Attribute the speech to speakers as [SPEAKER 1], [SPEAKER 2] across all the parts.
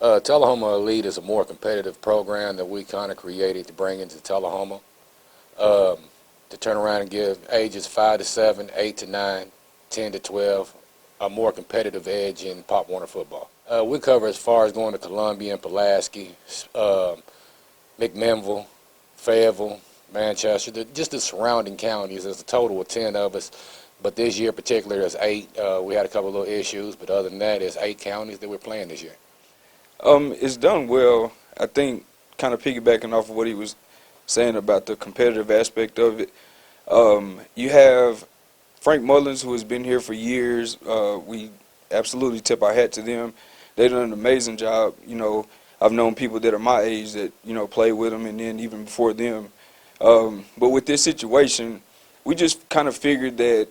[SPEAKER 1] Tullahoma Elite is a more competitive program that we kind of created to bring into Tullahoma to turn around and give ages 5 to 7, 8 to 9, 10 to 12 a more competitive edge in Pop Warner football. We cover as far as going to Columbia and Pulaski, McMinnville, Fayetteville, Manchester, just the surrounding counties. There's a total of 10 of us, but this year in particular there's 8. We had a couple of little issues, but other than that, it's 8 counties that we're playing this year.
[SPEAKER 2] It's done well. I think kind of piggybacking off of what he was saying about the competitive aspect of it. You have Frank Mullins, who has been here for years. We absolutely tip our hat to them. They've done an amazing job. I've known people that are my age that, play with them, and then even before them. But with this situation, we just kind of figured that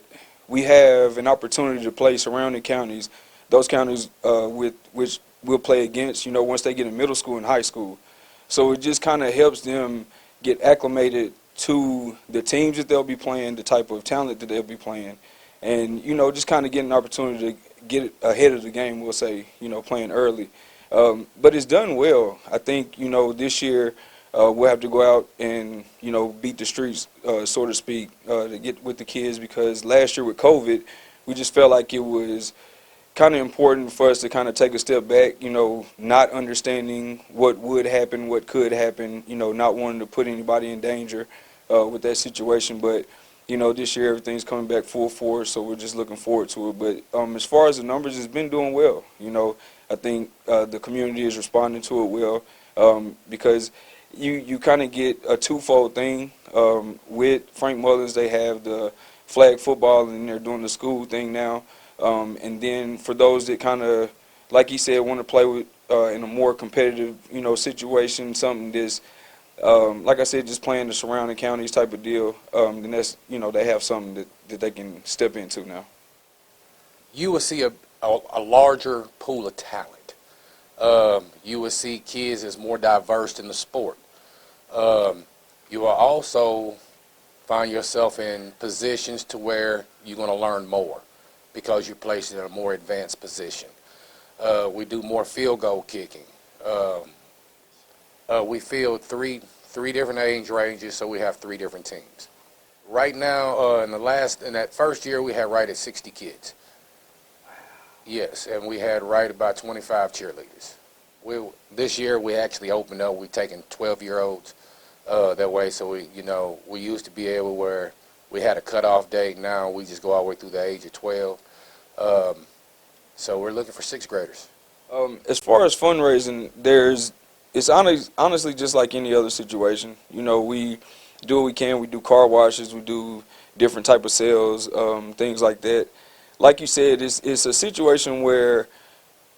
[SPEAKER 2] we have an opportunity to play surrounding counties, those counties with which we'll play against, once they get in middle school and high school. So it just kind of helps them get acclimated to the teams that they'll be playing, the type of talent that they'll be playing, and, just kind of get an opportunity to get ahead of the game, we'll say, playing early. But it's done well. I think, this year we'll have to go out and, beat the streets, so to speak, to get with the kids, because last year with COVID, we just felt like it was kind of important for us to kind of take a step back, not understanding what would happen, what could happen, not wanting to put anybody in danger with that situation. But, this year everything's coming back full force, so we're just looking forward to it. But as far as the numbers, it's been doing well. I think the community is responding to it well, because you kind of get a twofold thing. With Frank Mullins, they have the flag football, and they're doing the school thing now. And then for those that kind of, like he said, want to play with in a more competitive, situation, something that's, like I said, just playing the surrounding counties type of deal, then that's, they have something that they can step into now.
[SPEAKER 1] You will see a larger pool of talent. You will see kids as more diverse in the sport. You will also find yourself in positions to where you're going to learn more, because you're placed in a more advanced position. We do more field goal kicking. We field three different age ranges, so we have 3 different teams. Right now, in that first year, we had right at 60 kids. Yes, and we had right about 25 cheerleaders. This year, we actually opened up. We're taking 12-year-olds that way, so we used to be able where we had a cutoff date. Now we just go all the way through the age of 12. So we're looking for 6th graders.
[SPEAKER 2] As far as fundraising, it's honestly just like any other situation. We do what we can. We do car washes. We do different type of sales, things like that. Like you said, it's a situation where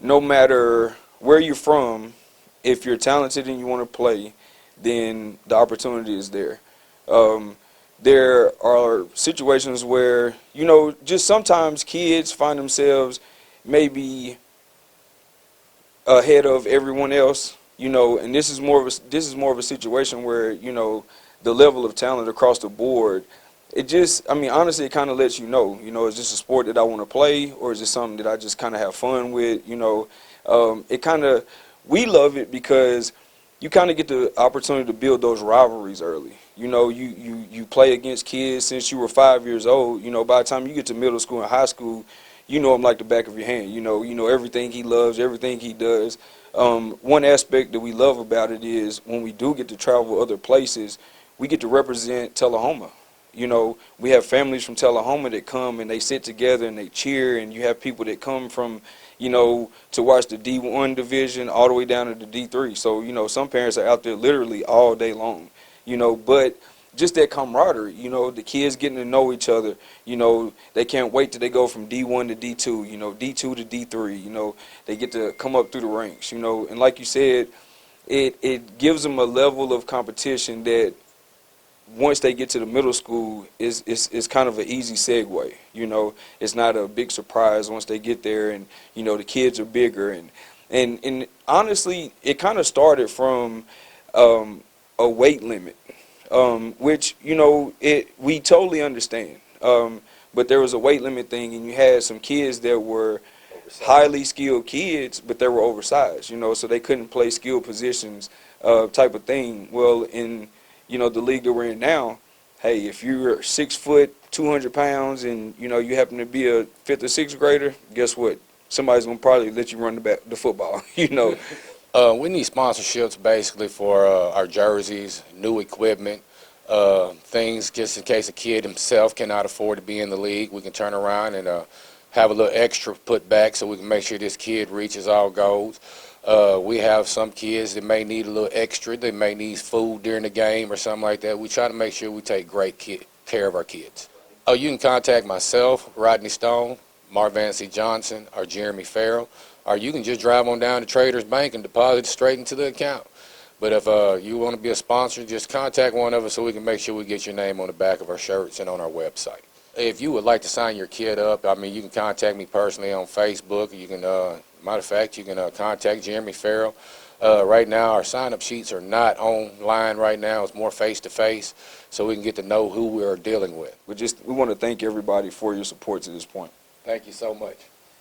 [SPEAKER 2] no matter where you're from, if you're talented and you want to play, then the opportunity is there. There are situations where, just sometimes kids find themselves maybe ahead of everyone else, and this is more of a situation where, the level of talent across the board, honestly, it kind of lets you know, is this a sport that I want to play, or is it something that I just kind of have fun with, we love it because you kind of get the opportunity to build those rivalries early. You play against kids since you were 5 years old. By the time you get to middle school and high school, you know him like the back of your hand. You know everything he loves, everything he does. One aspect that we love about it is when we do get to travel other places, we get to represent Tullahoma. We have families from Tullahoma that come and they sit together and they cheer, and you have people that come from, to watch the D1 division all the way down to the D3. So, some parents are out there literally all day long, but just that camaraderie, the kids getting to know each other, they can't wait till they go from D1 to D2, D2 to D3, they get to come up through the ranks, and like you said, it gives them a level of competition that once they get to the middle school, it's kind of an easy segue. It's not a big surprise once they get there, and the kids are bigger, and honestly, it kind of started from a weight limit, which we totally understand. But there was a weight limit thing, and you had some kids that were highly skilled kids, but they were oversized, you know, so they couldn't play skilled positions, type of thing. Well, in, you know, the league that we're in now, hey, if you're 6 foot, 200 pounds, and, you know, you happen to be a fifth or sixth grader, guess what? Somebody's gonna probably let you run the football, you know.
[SPEAKER 1] We need sponsorships basically for our jerseys, new equipment, things just in case a kid himself cannot afford to be in the league. We can turn around and have a little extra put back so we can make sure this kid reaches all goals. We have some kids that may need a little extra. They may need food during the game or something like that. We try to make sure we take great care of our kids. Oh, you can contact myself, Rodney Stone, Marvin C. Johnson, or Jeromie Farrell, or you can just drive on down to Traders Bank and deposit it straight into the account. But if you want to be a sponsor, just contact one of us so we can make sure we get your name on the back of our shirts and on our website. If you would like to sign your kid up, I mean, you can contact me personally on Facebook. You can, matter of fact, you can contact Jeromie Farrell. Right now, our sign-up sheets are not online right now. It's more face-to-face, so we can get to know who we are dealing with.
[SPEAKER 2] We want to thank everybody for your support to this point.
[SPEAKER 1] Thank you so much.